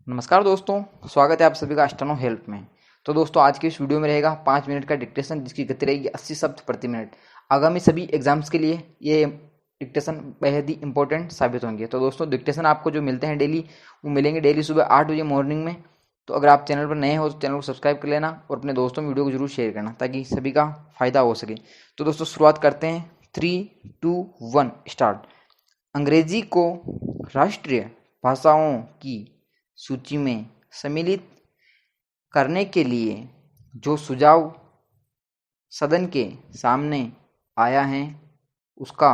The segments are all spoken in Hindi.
नमस्कार दोस्तों, स्वागत है आप सभी का स्टेनो हेल्प में। तो दोस्तों, आज के इस वीडियो में रहेगा 5 मिनट का डिक्टेशन जिसकी गति रहेगी 80 शब्द प्रति मिनट। आगामी सभी एग्जाम्स के लिए ये डिक्टेशन बेहद ही इंपॉर्टेंट साबित होंगे। तो दोस्तों, डिक्टेशन आपको जो मिलते हैं डेली, वो मिलेंगे डेली सुबह 8 बजे मॉर्निंग में। तो अगर आप चैनल पर नए हो तो चैनल को सब्सक्राइब कर लेना और अपने दोस्तों में वीडियो को जरूर शेयर करना ताकि सभी का फायदा हो सके। तो दोस्तों, शुरुआत करते हैं। 3, 2, 1 स्टार्ट। अंग्रेजी को राष्ट्रीय भाषाओं की सूची में सम्मिलित करने के लिए जो सुझाव सदन के सामने आया है, उसका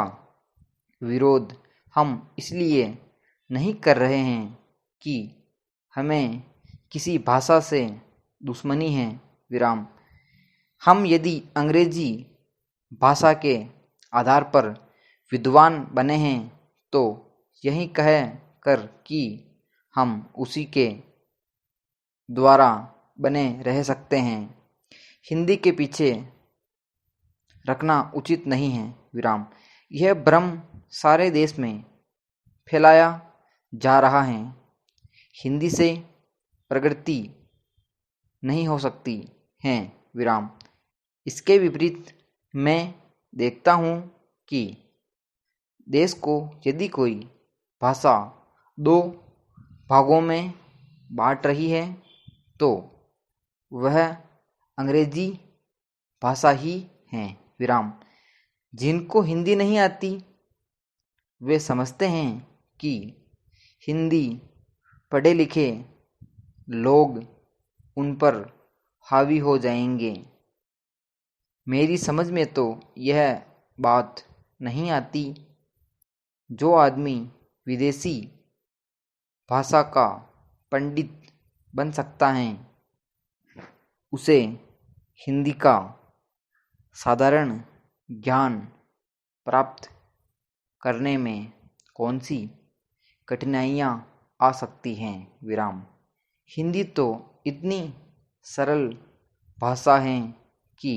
विरोध हम इसलिए नहीं कर रहे हैं कि हमें किसी भाषा से दुश्मनी है विराम। हम यदि अंग्रेजी भाषा के आधार पर विद्वान बने हैं तो यही कह कर कि हम उसी के द्वारा बने रह सकते हैं। हिंदी के पीछे रखना उचित नहीं है विराम। यह भ्रम सारे देश में फैलाया जा रहा है। हिंदी से प्रगति नहीं हो सकती है विराम। इसके विपरीत मैं देखता हूँ कि देश को यदि कोई भाषा दो भागों में बांट रही है तो वह अंग्रेजी भाषा ही है विराम। जिनको हिंदी नहीं आती वे समझते हैं कि हिंदी पढ़े लिखे लोग उन पर हावी हो जाएंगे। मेरी समझ में तो यह बात नहीं आती। जो आदमी विदेशी भाषा का पंडित बन सकता है, उसे हिंदी का साधारण ज्ञान प्राप्त करने में कौन सी कठिनाइयाँ आ सकती हैं विराम। हिंदी तो इतनी सरल भाषा है कि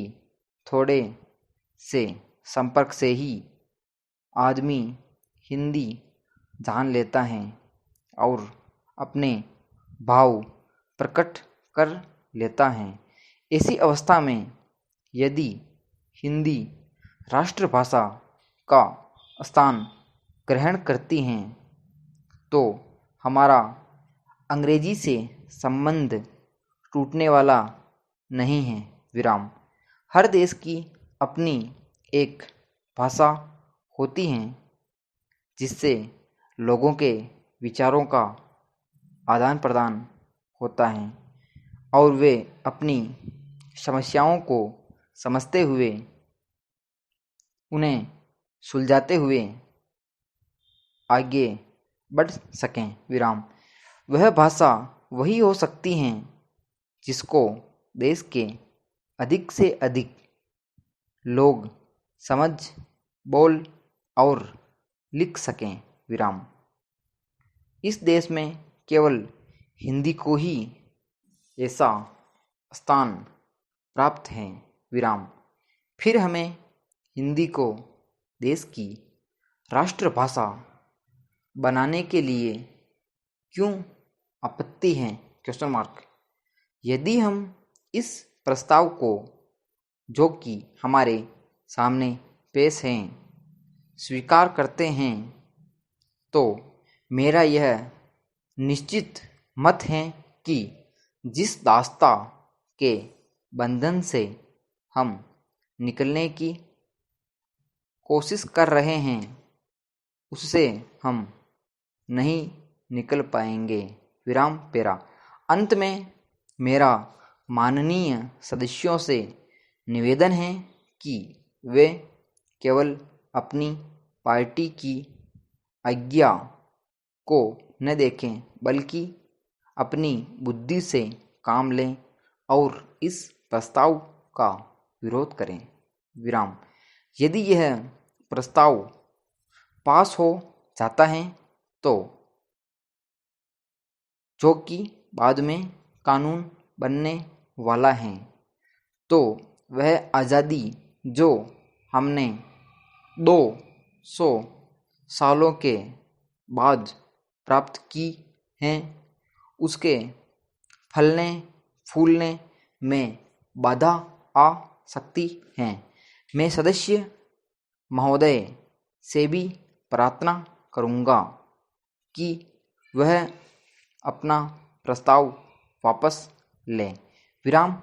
थोड़े से संपर्क से ही आदमी हिंदी जान लेता है और अपने भाव प्रकट कर लेता है। ऐसी अवस्था में यदि हिंदी राष्ट्रभाषा का स्थान ग्रहण करती हैं तो हमारा अंग्रेजी से संबंध टूटने वाला नहीं है विराम। हर देश की अपनी एक भाषा होती है जिससे लोगों के विचारों का आदान प्रदान होता है और वे अपनी समस्याओं को समझते हुए उन्हें सुलझाते हुए आगे बढ़ सकें विराम। वह भाषा वही हो सकती है जिसको देश के अधिक से अधिक लोग समझ, बोल और लिख सकें विराम। इस देश में केवल हिंदी को ही ऐसा स्थान प्राप्त है विराम। फिर हमें हिंदी को देश की राष्ट्रभाषा बनाने के लिए क्यों आपत्ति है क्वेश्चन मार्क। यदि हम इस प्रस्ताव को, जो कि हमारे सामने पेश हैं, स्वीकार करते हैं तो मेरा यह निश्चित मत है कि जिस दास्ता के बंधन से हम निकलने की कोशिश कर रहे हैं उससे हम नहीं निकल पाएंगे विराम पेरा। अंत में मेरा माननीय सदस्यों से निवेदन है कि वे केवल अपनी पार्टी की आज्ञा को न देखें बल्कि अपनी बुद्धि से काम लें और इस प्रस्ताव का विरोध करें विराम। यदि यह प्रस्ताव पास हो जाता है तो, जो कि बाद में कानून बनने वाला है, तो वह आज़ादी जो हमने 200 सालों के बाद प्राप्त की है उसके फलने फूलने में बाधा आ सकती है। मैं सदस्य महोदय से भी प्रार्थना करूँगा कि वह अपना प्रस्ताव वापस लें। विराम।